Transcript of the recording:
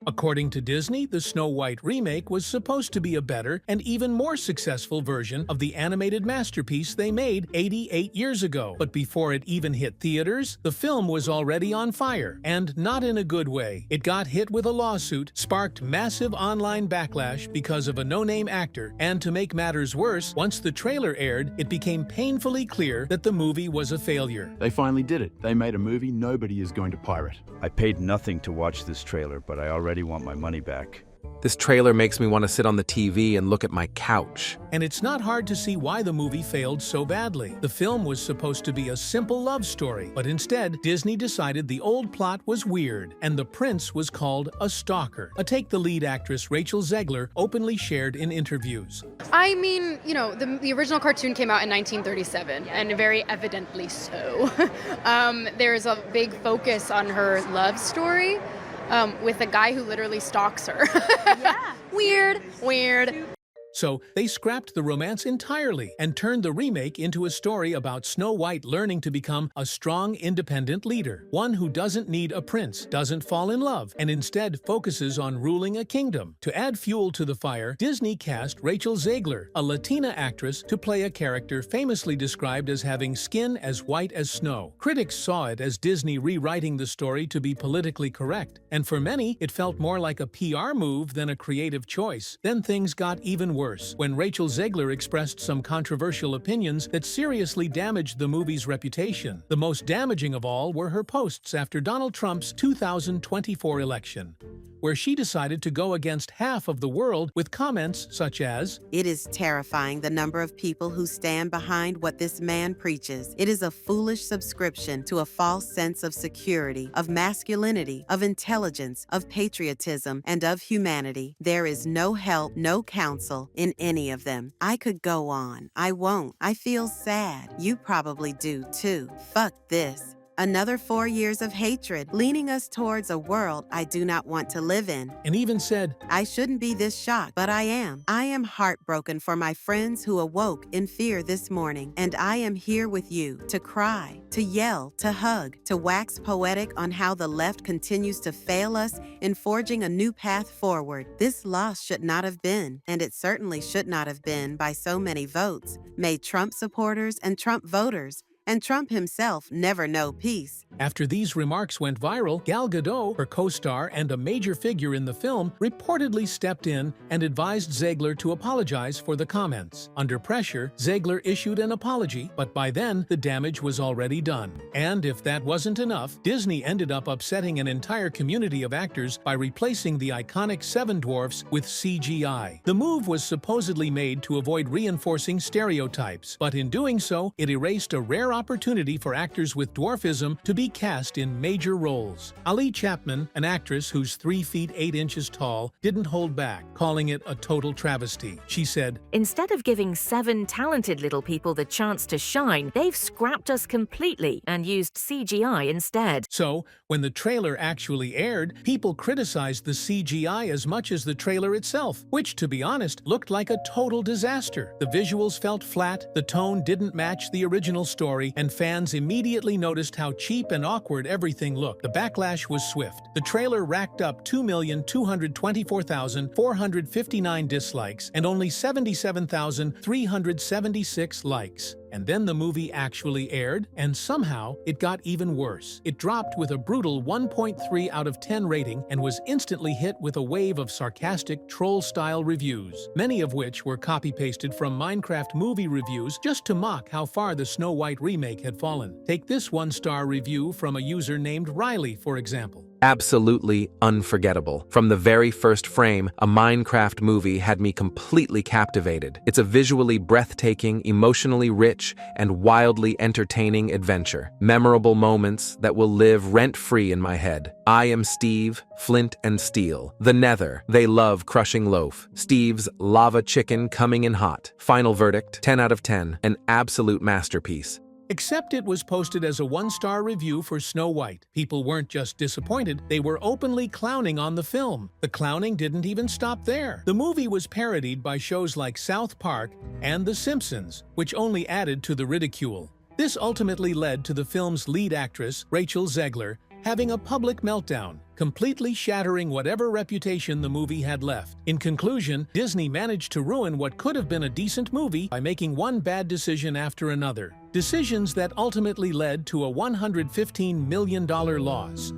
According to Disney, the Snow White remake was supposed to be a better and even more successful version of the animated masterpiece they made 88 years ago. But before it even hit theaters, the film was already on fire, and not in a good way. It got hit with a lawsuit, sparked massive online backlash because of a no-name actor, and to make matters worse, once the trailer aired, it became painfully clear that the movie was a failure. They finally did it. They made a movie nobody is going to pirate. I paid nothing to watch this trailer, but I already want my money back. This trailer makes me want to sit on the TV and look at my couch. And it's not hard to see why the movie failed so badly. The film was supposed to be a simple love story, but instead, Disney decided the old plot was weird, and the prince was called a stalker, a take the lead actress Rachel Zegler openly shared in interviews. I mean, the original cartoon came out in 1937, and very evidently so. There's a big focus on her love story. With a guy who literally stalks her. Yeah. Weird. So they scrapped the romance entirely and turned the remake into a story about Snow White learning to become a strong, independent leader, one who doesn't need a prince, doesn't fall in love, and instead focuses on ruling a kingdom. To add fuel to the fire, Disney cast Rachel Zegler, a Latina actress, to play a character famously described as having skin as white as snow. Critics saw it as Disney rewriting the story to be politically correct, and for many, it felt more like a PR move than a creative choice. Then things got even worse when Rachel Zegler expressed some controversial opinions that seriously damaged the movie's reputation. The most damaging of all were her posts after Donald Trump's 2024 election, where she decided to go against half of the world with comments such as, "It is terrifying the number of people who stand behind what this man preaches. It is a foolish subscription to a false sense of security, of masculinity, of intelligence, of patriotism, and of humanity. There is no help, no counsel in any of them. I could go on. I won't. I feel sad. You probably do too. Fuck this." Another 4 years of hatred, leaning us towards a world I do not want to live in. and even said, I shouldn't be this shocked, but I am. I am heartbroken for my friends who awoke in fear this morning, and I am here with you to cry, to yell, to hug, to wax poetic on how the left continues to fail us in forging a new path forward. This loss should not have been, and it certainly should not have been by so many votes, made Trump supporters and Trump voters and Trump himself never know peace. After these remarks went viral, Gal Gadot, her co-star and a major figure in the film, reportedly stepped in and advised Zegler to apologize for the comments. Under pressure, Zegler issued an apology, but by then, the damage was already done. And if that wasn't enough, Disney ended up upsetting an entire community of actors by replacing the iconic Seven Dwarfs with CGI. The move was supposedly made to avoid reinforcing stereotypes, but in doing so, it erased a rare opportunity for actors with dwarfism to be cast in major roles. Ali Chapman, an actress who's 3 feet 8 inches tall, didn't hold back, calling it a total travesty. She said, Instead of giving 7 talented little people the chance to shine, they've scrapped us completely and used CGI instead. So, when the trailer actually aired, people criticized the CGI as much as the trailer itself, which, to be honest, looked like a total disaster. The visuals felt flat, the tone didn't match the original story, and fans immediately noticed how cheap and awkward everything looked. The backlash was swift. The trailer racked up 2,224,459 dislikes and only 77,376 likes. And then the movie actually aired, and somehow it got even worse. It dropped with a brutal 1.3 out of 10 rating and was instantly hit with a wave of sarcastic, troll-style reviews, many of which were copy-pasted from Minecraft movie reviews just to mock how far the Snow White remake had fallen. Take this 1-star review from a user named Riley, for example. Absolutely unforgettable. From the very first frame, a Minecraft movie had me completely captivated. It's a visually breathtaking, emotionally rich, and wildly entertaining adventure. Memorable moments that will live rent-free in my head. I am Steve, Flint and Steel. The Nether, they love crushing loaf. Steve's lava chicken coming in hot. Final verdict, 10 out of 10. An absolute masterpiece. Except it was posted as a 1-star review for Snow White. People weren't just disappointed, they were openly clowning on the film. The clowning didn't even stop there. The movie was parodied by shows like South Park and The Simpsons, which only added to the ridicule. This ultimately led to the film's lead actress, Rachel Zegler, having a public meltdown. completely shattering whatever reputation the movie had left. In conclusion, Disney managed to ruin what could have been a decent movie by making one bad decision after another. Decisions that ultimately led to a $115 million loss.